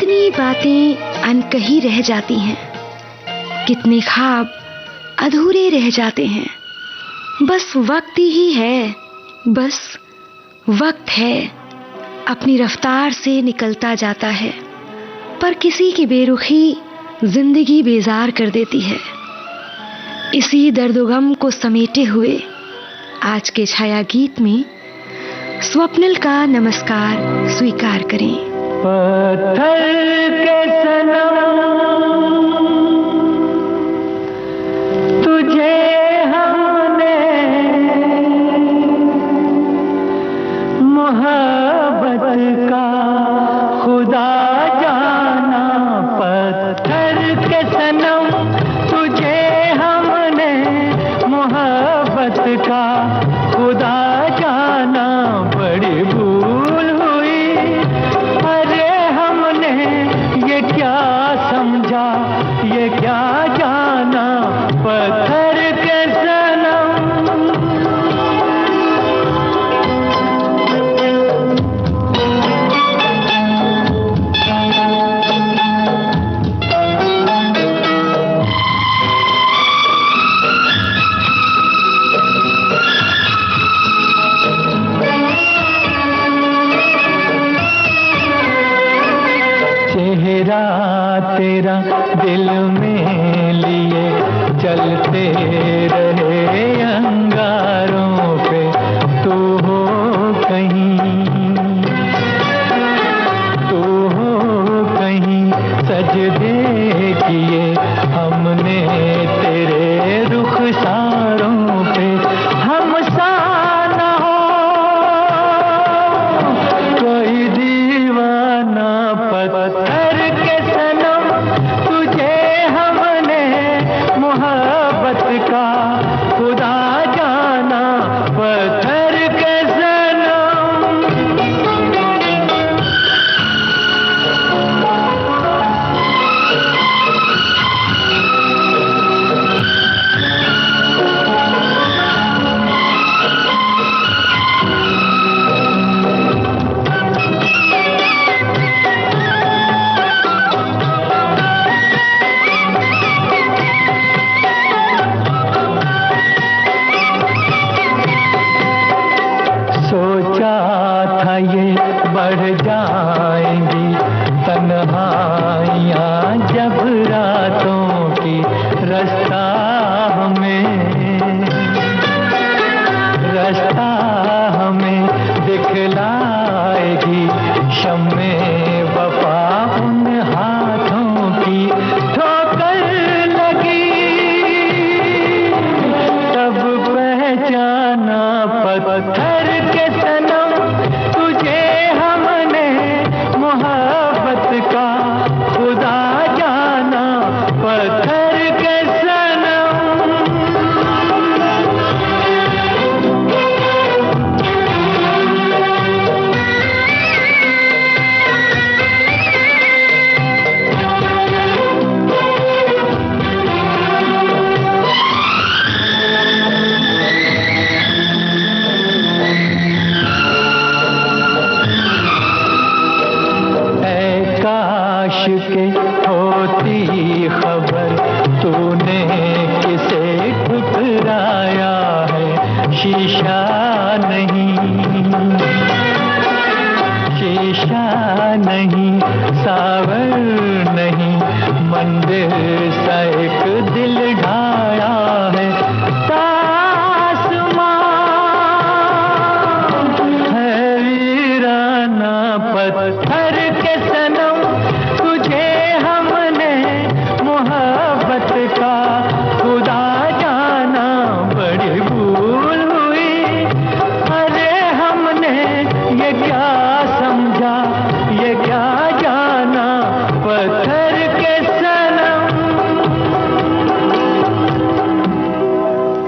कितनी बातें अनकही रह जाती हैं, कितने ख्वाब अधूरे रह जाते हैं। बस वक्त ही है, बस वक्त है, अपनी रफ्तार से निकलता जाता है, पर किसी की बेरुखी जिंदगी बेजार कर देती है। इसी दर्द-गम को समेटे हुए आज के छाया गीत में स्वप्निल का नमस्कार स्वीकार करें। पत्थर के सनम तुझे हमने मोहब्बत का खुदा जाना। पत्थर के सनम तुझे हमने मोहब्बत का खुदा जाना। बड़ी भूल हुई, अरे हमने ये क्या समझा, ये क्या जाना। पत्थर के सनम चेहरा तेरा दिल में लिए चलते रहे अंगारों पे। तू हो कहीं सजदे किए हमने तेरे रुखसारों पे। हम सा ना हो कोई दीवाना। पत्थर के सनम तुझे हमने मोहब्बत का खुदा जाना। पत्थर के सोचा था ये बढ़ जाएंगी तन्हाइयाँ जब रातों की। रास्ता हमें दिखलाएगी शम्मे वफा उन हाथों की। ठोकर लगी तब पहचाना। पत्थर के सनम तुझे हमने मोहब्बत का खुदा जाना। पत्थर के के होती खबर तूने किसे ठुकराया है। शीशा नहीं सावर नहीं मंदिर सा एक दिल ढाया है। तासमां है वीराना। पत्थर के सनम तुझे हमने मोहब्बत का खुदा जाना। बड़ी भूल हुई, अरे हमने ये क्या समझा, ये क्या जाना। पत्थर के सनम।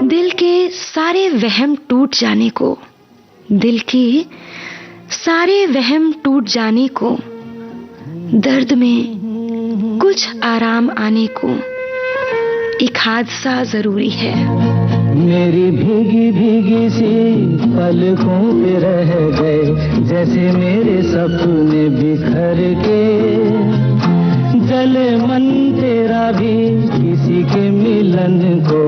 दिल के सारे वहम टूट जाने को, दिल के सारे वहम टूट जाने को, दर्द में कुछ आराम आने को एक हादसा जरूरी है। मेरी भीगी भीगी सी पलकों पे रह गए जैसे मेरे सपने बिखर के। जले मन तेरा भी किसी के मिलन को,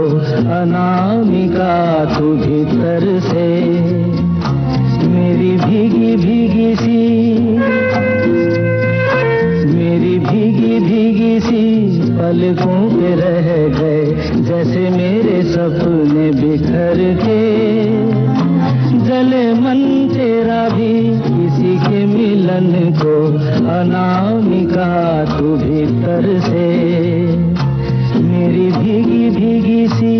अनामिका तू भीतर से मेरी भीगी भीगी सी, मेरी भीगी भीगी सी पलकों पे रह गए, जैसे मेरे सपने बिखर के। जले मन तेरा भी किसी के मिलन को, अनामिका तू भीतर से मेरी भीगी भीगी सी।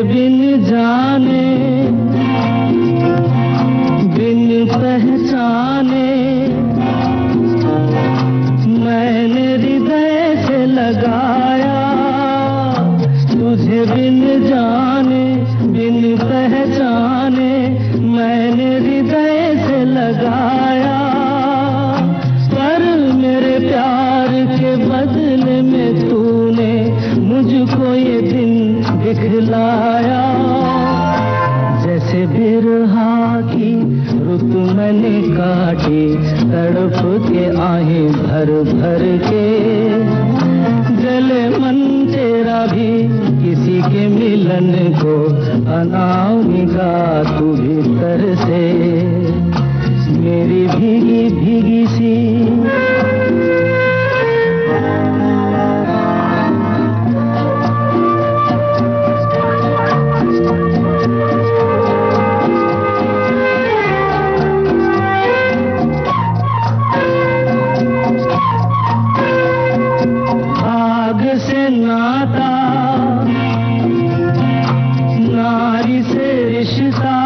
बिन जाने बिन पहचाने मैंने हृदय से लगाया, तुझे बिन जाने बिन पहचाने मैंने हृदय से लगाया। पर मेरे प्यार के बदले में तूने मुझको ये दिन दिखलाया, जैसे बिरहा की रुत मैंने काटी, तड़प के आहें भर भर के। जले मन तेरा भी किसी के मिलन को, अनामिका तू भीतर से मेरी भीगी भीगी सी। नाता नारी से रिश्ता,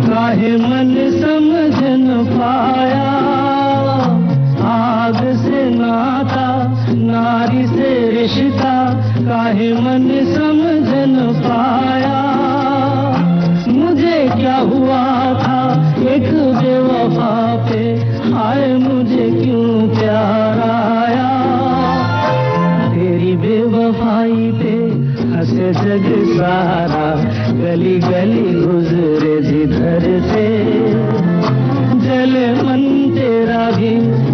काहे मन समझ न पाया। आग से नाता नारी से रिश्ता, काहे मन समझ न पाया। मुझे क्या हुआ था एक बेवफा पे, हाय मुझे क्यों प्यार आया। तेरी बेवफाई पे हंसे जग सारा, गली गली गुजरे जिधर से। जले मन तेरा भी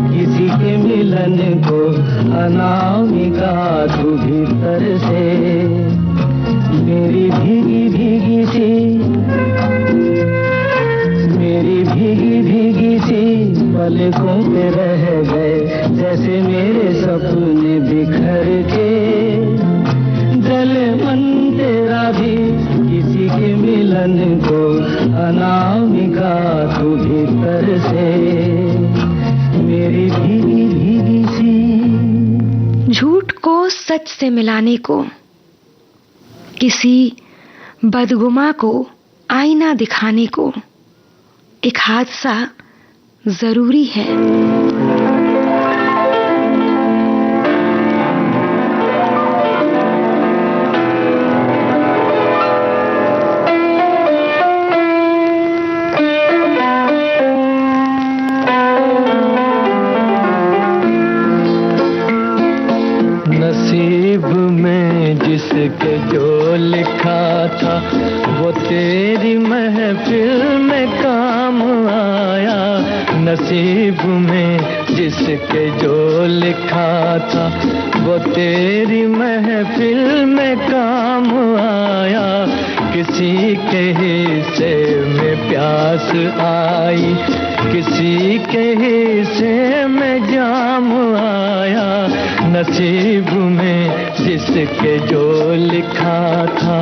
किसी के मिलन को, अनामिका तू भीतर से मेरी भीगी भीगी सी, मेरी भीगी भीगी सी पलकों पे रह गए, जैसे मेरे सपने बिखर के। जले मन तेरा भी किसी के मिलन को, अनामिका तू भीतर से मेरी भीगी भीगी सी। झूठ को सच से मिलाने को, किसी बदगुमा को आईना दिखाने को एक हादसा जरूरी है। नसीब में जिसके जो लिखा था, वो तेरी महफिल में काम आया। नसीब में जिसके जो लिखा था, वो तेरी महफिल में काम आया। किसी के हिस्से में प्यास आई, किसी के हिस्से में जाम आया। नसीब में जिसके जो लिखा था।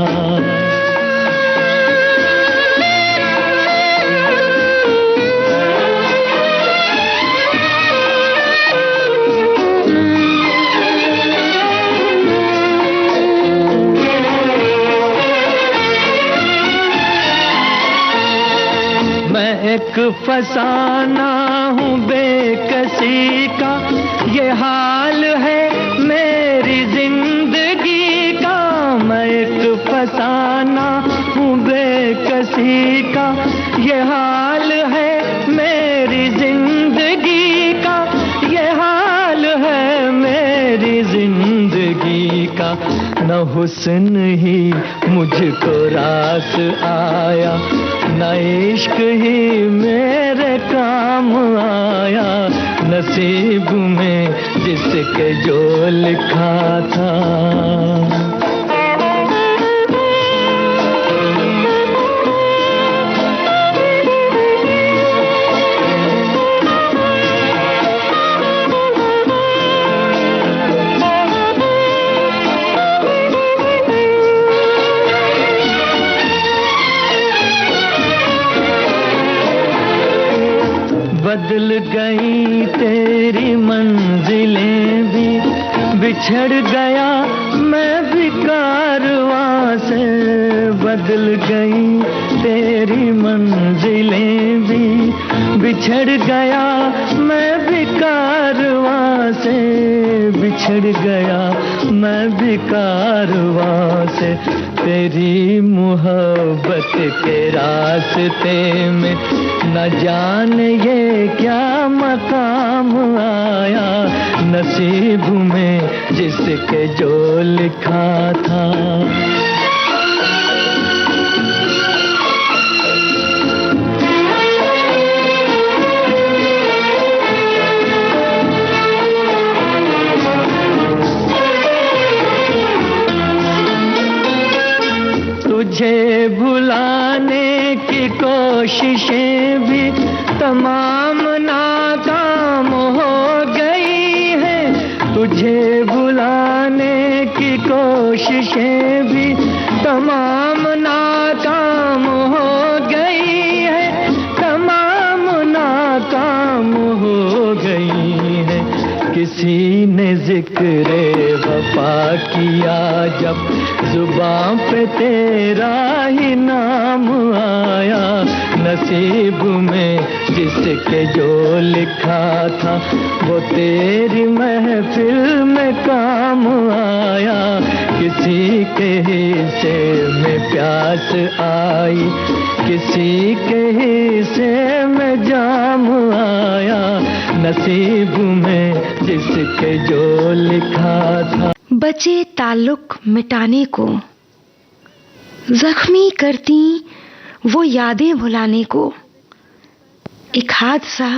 मैं एक फसाना हूँ बेकसी का, ये हाल है मेरा जिंदगी का, ये हाल है मेरी जिंदगी का, ये हाल है मेरी जिंदगी का। न हुस्न ही मुझको रास आया, न इश्क ही मेरे काम आया, नसीब में जिसके जो लिखा था। बदल गई तेरी मंजिलें भी, बिछड़ गया मैं भी कारवां से। बदल गई तेरी मंजिलें भी, बिछड़ गया मैं भी कारवां से। बिछड़ गया मैं भी कारवां से। तेरी मोहब्बत के रास्ते में न जाने ये क्या मकाम आया, नसीब में जिसके जो लिखा था। तुझे भुलाने की कोशिशें भी तमाम नाकाम हो गई हैं। तुझे भुलाने की कोशिशें भी तमाम नाकाम हो गई हैं, तमाम नाकाम हो गई हैं। किसी ने जिक्र वफा किया जब, जुबां पे तेरा ही नाम आया, नसीब में जिसके जो लिखा था वो तेरी महफिल में काम आया। किसी के हिस्से में प्यास आई, किसी के हिस्से में जाम आया, नसीब में जिसके जो लिखा था। बचे ताल्लुक मिटाने को, जख्मी करती वो यादें भुलाने को, एक हादसा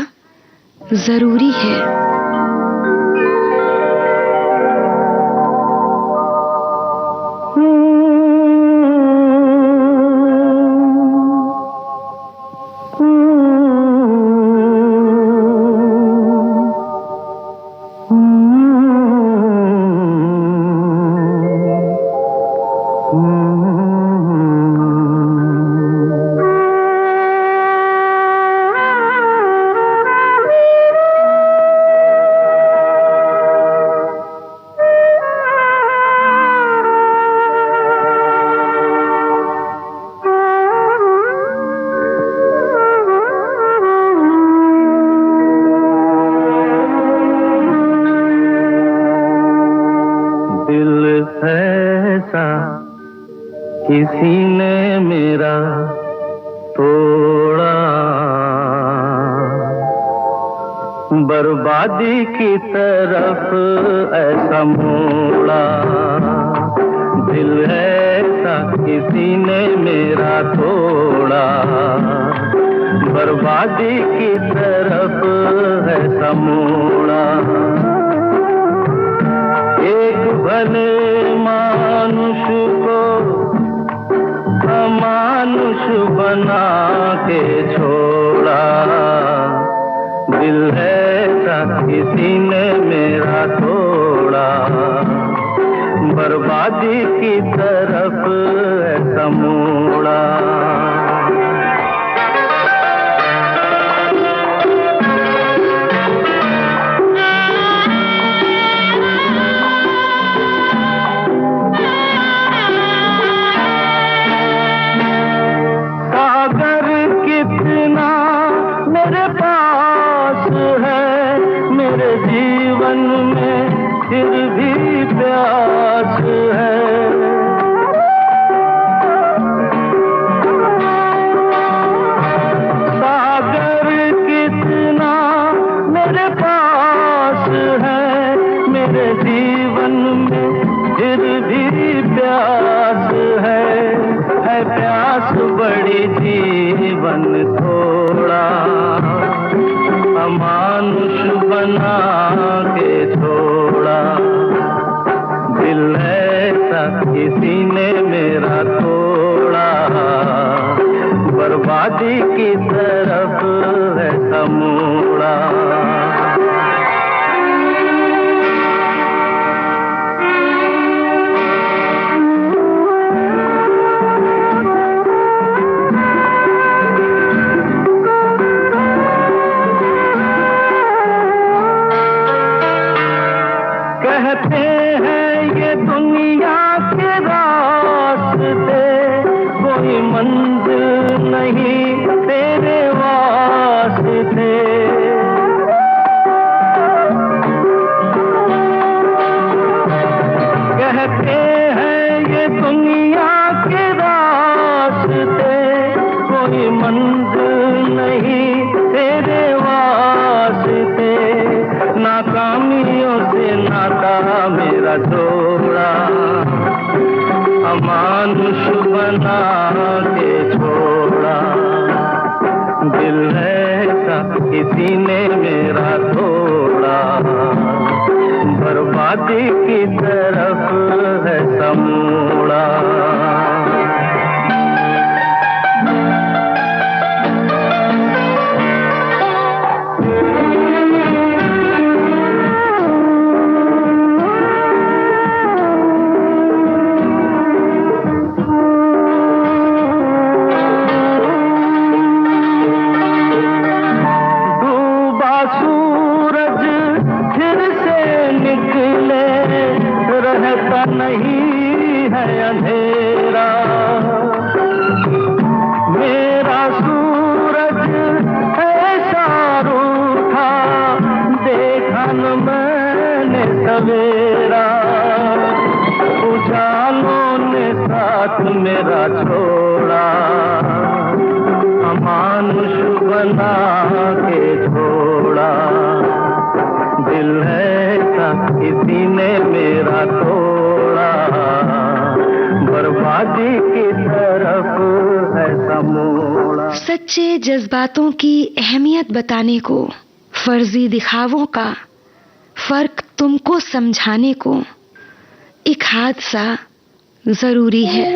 जरूरी है। किसी ने मेरा तोड़ा, बर्बादी की तरफ ऐसा मोड़ा। दिल ऐसा किसी ने मेरा तोड़ा, बर्बादी की तरफ ऐसा मोड़ा। एक भले मानुष को अमानुष बना के छोड़ा। दिल ऐसा किसी ने मेरा तोड़ा, बर्बादी की तरफ ऐसा मोड़ा। जीवन में फिर भी प्यास है। मेरे जीवन में फिर भी प्यास है प्यास बड़ी जीवन थोड़ा अमानुष बना के छोड़ा। दिल ऐसा किसी ने मेरा तोड़ा, बर्बादी की तरफ है समूड़ा। कहते हैं ये दुनिया के रास्ते, कोई मंजिल नहीं तेरे वास्ते। कहते हैं ये दुनिया के रास्ते, कोई मंजिल नहीं तेरे वास्ते। नाकामियों से नाता मेरा जोड़ा, अमानुष बना के छोड़ा। दिल ऐसा किसी ने मेरा तोड़ा, बर्बादी की तरफ है समूड़ा। रहता नहीं है अंधेरा, मेरा सूरज ऐसा रूठा देखा न मैंने सवेरा। उजालों ने साथ मेरा छोड़ा, अमानुष बना के छोड़ा। दिल ऐसा किसी ने मेरा तोड़ा, बर्बादी की तरफ है समूड़ा। सच्चे जज्बातों की अहमियत बताने को, फर्जी दिखावों का फर्क तुमको समझाने को एक हादसा जरूरी है।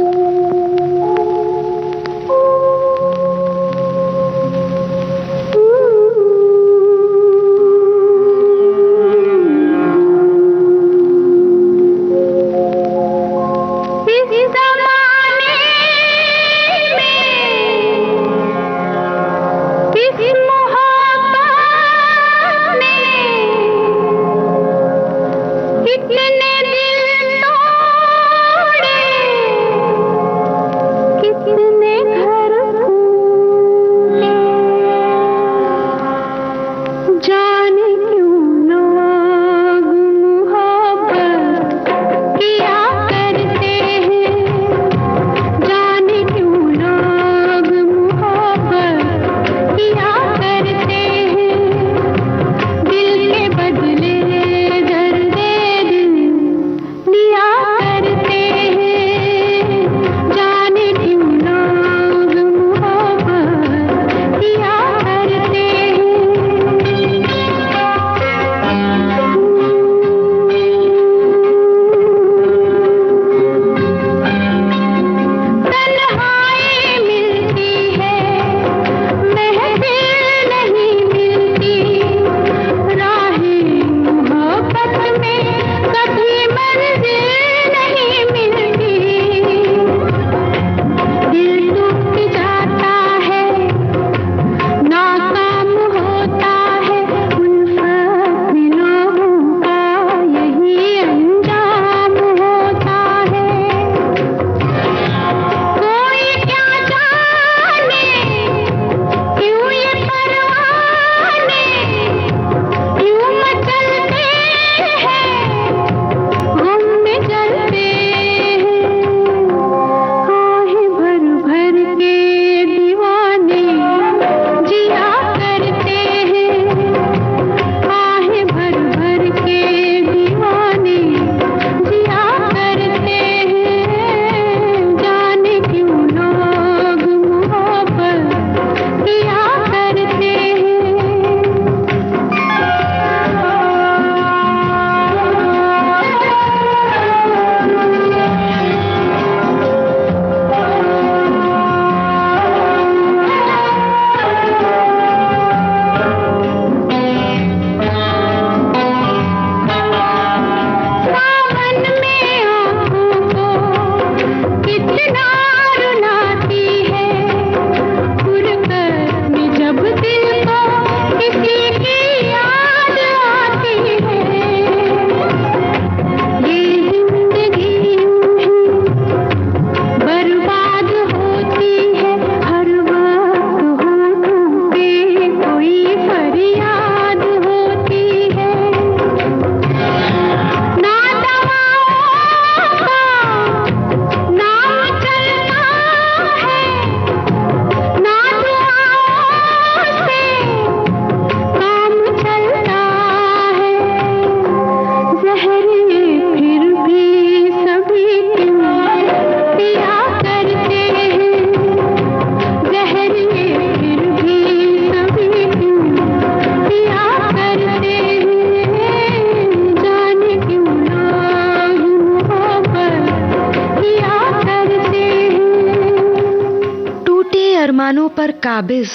अरमानों पर काबिज,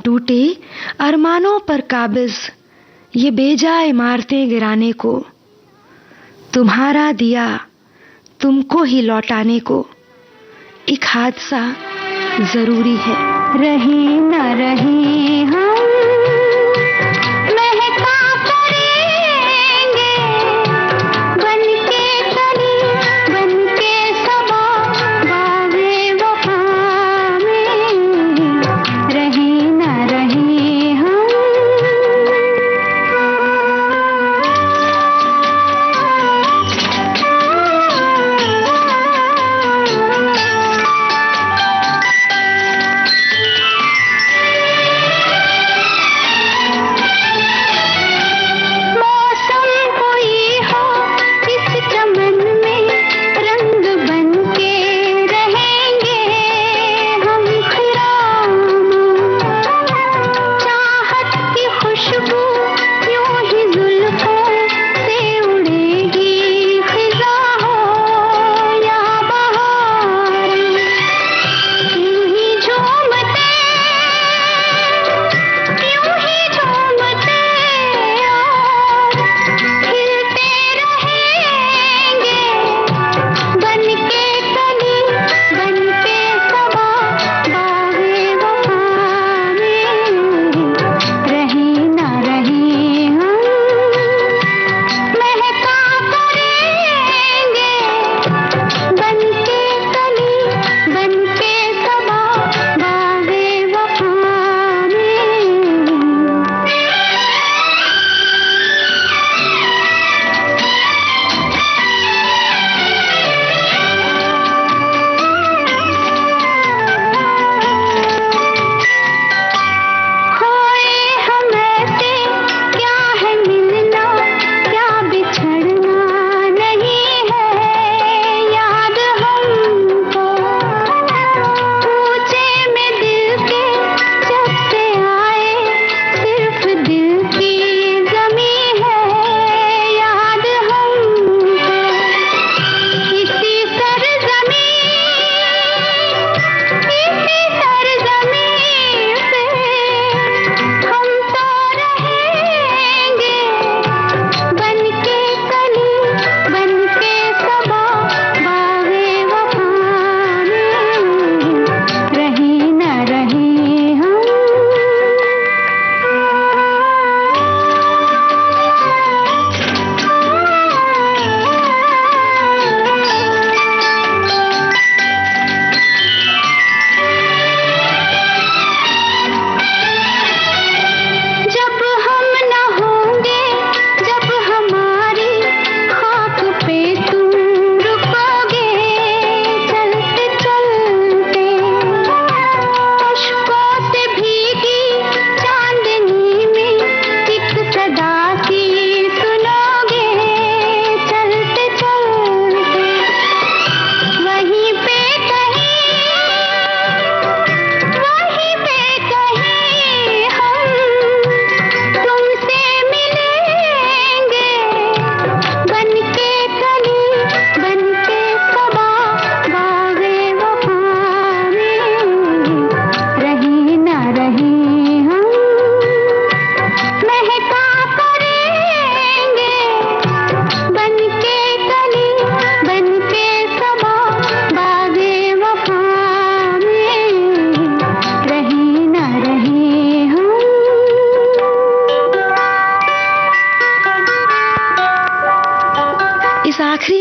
टूटे अरमानों पर काबिज, ये बेजा इमारतें गिराने को, तुम्हारा दिया तुमको ही लौटाने को एक हादसा जरूरी है। रहे न रहे हम महका करेंगे, बनके कली बनके सबा बागे वफा में, रहे न रहे हम।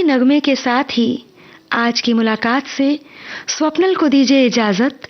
नगमे के साथ ही आज की मुलाकात से स्वप्नल को दीजिए इजाजत।